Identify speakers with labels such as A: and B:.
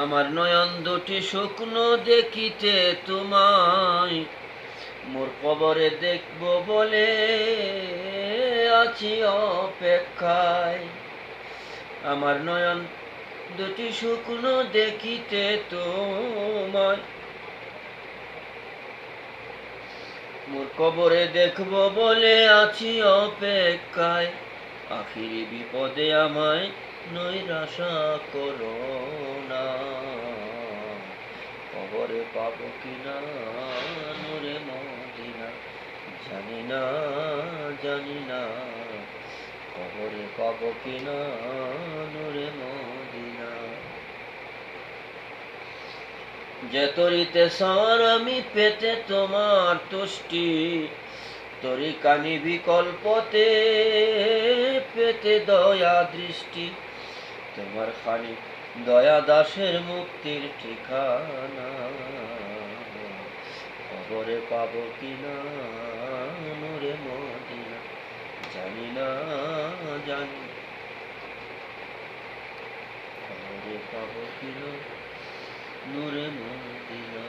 A: আমার নয়ন দুটি শুকনো দেখিতে তোমায়, মোর কবরে দেখব বলে আছি অপেক্ষায়। আমার নয়ন দুটি শুকনো দেখিতে তোমায়, মোর কবরে দেখব বলে আছি অপেক্ষায়। আখিরি বিপদে আমায় নৈরাশা করো না, কবরে পাবো কিনা নূরে মদিনা, জানি না জানি না, কবরে পাবো কিনা নূরে মদিনা। যে তরিতে সার আমি পেতে তোমার তুষ্টি, তরিকানি বিকল্পতে পেতে দয়া দৃষ্টি। তোমার খানি দয়া দাসের মুক্তির ঠিকানা, কবরে পাবো কিনা নূরে মদিনা, জানি না জানি, কবরে পাবো কিনা নূরে মদিনা।